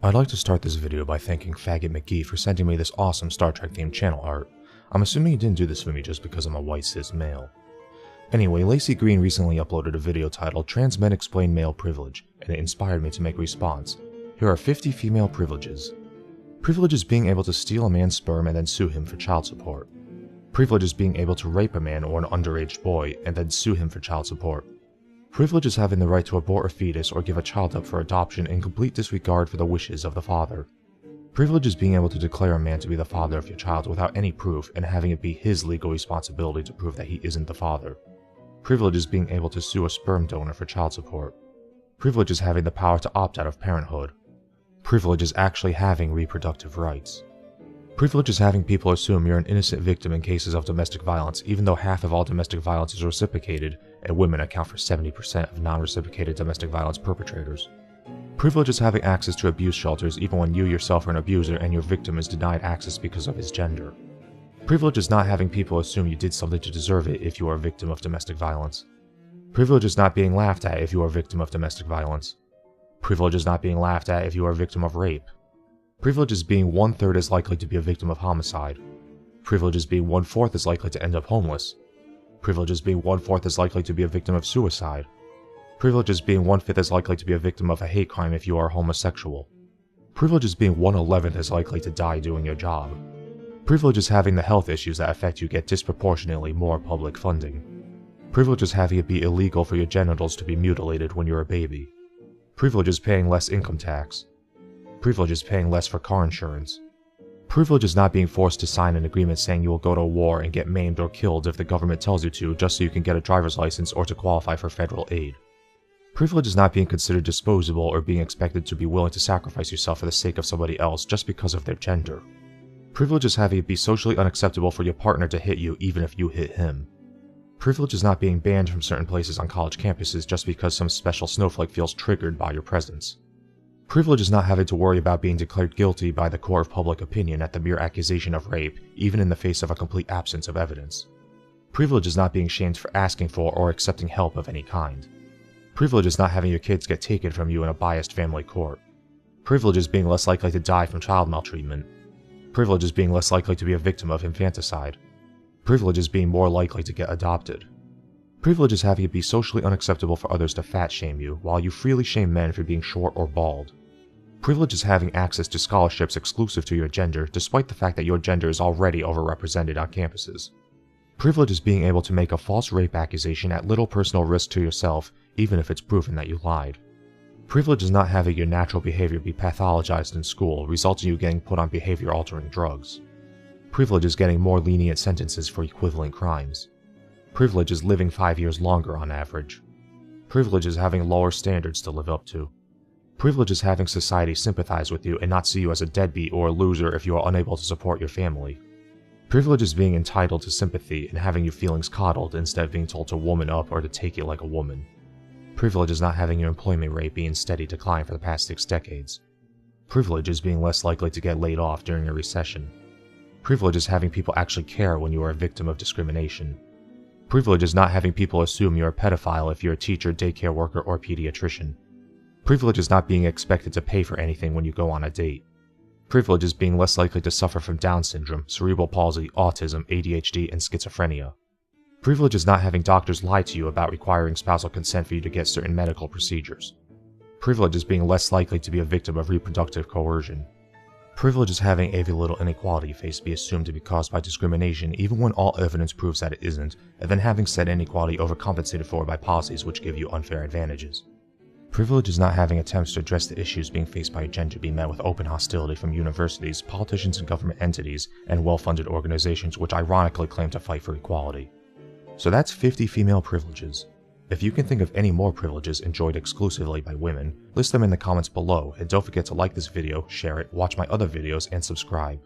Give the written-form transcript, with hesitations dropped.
I'd like to start this video by thanking Faggot McGee for sending me this awesome Star Trek themed channel art. I'm assuming he didn't do this for me just because I'm a white cis male. Anyway, Lacey Green recently uploaded a video titled Trans Men Explain Male Privilege, and it inspired me to make a response. Here are 50 female privileges. Privilege is being able to steal a man's sperm and then sue him for child support. Privilege is being able to rape a man or an underage boy and then sue him for child support. Privilege is having the right to abort a fetus or give a child up for adoption in complete disregard for the wishes of the father. Privilege is being able to declare a man to be the father of your child without any proof and having it be his legal responsibility to prove that he isn't the father. Privilege is being able to sue a sperm donor for child support. Privilege is having the power to opt out of parenthood. Privilege is actually having reproductive rights. Privilege is having people assume you're an innocent victim in cases of domestic violence, even though half of all domestic violence is reciprocated, and women account for 70% of non-reciprocated domestic violence perpetrators. Privilege is having access to abuse shelters even when you yourself are an abuser and your victim is denied access because of his gender. Privilege is not having people assume you did something to deserve it if you are a victim of domestic violence. Privilege is not being laughed at if you are a victim of domestic violence. Privilege is not being laughed at if you are a victim of rape. Privilege is being 1/3 as likely to be a victim of homicide. Privilege is being 1/4 as likely to end up homeless. Privilege is being 1/4 as likely to be a victim of suicide. Privilege is being 1/5 as likely to be a victim of a hate crime if you are homosexual. Privilege is being 1/11 as likely to die doing your job. Privilege is having the health issues that affect you get disproportionately more public funding. Privilege is having it be illegal for your genitals to be mutilated when you're a baby. Privilege is paying less income tax. Privilege is paying less for car insurance. Privilege is not being forced to sign an agreement saying you will go to war and get maimed or killed if the government tells you to just so you can get a driver's license or to qualify for federal aid. Privilege is not being considered disposable or being expected to be willing to sacrifice yourself for the sake of somebody else just because of their gender. Privilege is having it be socially unacceptable for your partner to hit you even if you hit him. Privilege is not being banned from certain places on college campuses just because some special snowflake feels triggered by your presence. Privilege is not having to worry about being declared guilty by the court of public opinion at the mere accusation of rape, even in the face of a complete absence of evidence. Privilege is not being shamed for asking for or accepting help of any kind. Privilege is not having your kids get taken from you in a biased family court. Privilege is being less likely to die from child maltreatment. Privilege is being less likely to be a victim of infanticide. Privilege is being more likely to get adopted. Privilege is having it be socially unacceptable for others to fat shame you, while you freely shame men for being short or bald. Privilege is having access to scholarships exclusive to your gender, despite the fact that your gender is already overrepresented on campuses. Privilege is being able to make a false rape accusation at little personal risk to yourself, even if it's proven that you lied. Privilege is not having your natural behavior be pathologized in school, resulting in you getting put on behavior-altering drugs. Privilege is getting more lenient sentences for equivalent crimes. Privilege is living 5 years longer on average. Privilege is having lower standards to live up to. Privilege is having society sympathize with you and not see you as a deadbeat or a loser if you are unable to support your family. Privilege is being entitled to sympathy and having your feelings coddled instead of being told to woman up or to take it like a woman. Privilege is not having your employment rate be in steady decline for the past 6 decades. Privilege is being less likely to get laid off during a recession. Privilege is having people actually care when you are a victim of discrimination. Privilege is not having people assume you're a pedophile if you're a teacher, daycare worker, or pediatrician. Privilege is not being expected to pay for anything when you go on a date. Privilege is being less likely to suffer from Down syndrome, cerebral palsy, autism, ADHD, and schizophrenia. Privilege is not having doctors lie to you about requiring spousal consent for you to get certain medical procedures. Privilege is being less likely to be a victim of reproductive coercion. Privilege is having every little inequality you face be assumed to be caused by discrimination even when all evidence proves that it isn't, and then having said inequality overcompensated for by policies which give you unfair advantages. Privilege is not having attempts to address the issues being faced by your gender be met with open hostility from universities, politicians and government entities, and well-funded organizations which ironically claim to fight for equality. So that's 50 female privileges. If you can think of any more privileges enjoyed exclusively by women, list them in the comments below, and don't forget to like this video, share it, watch my other videos, and subscribe.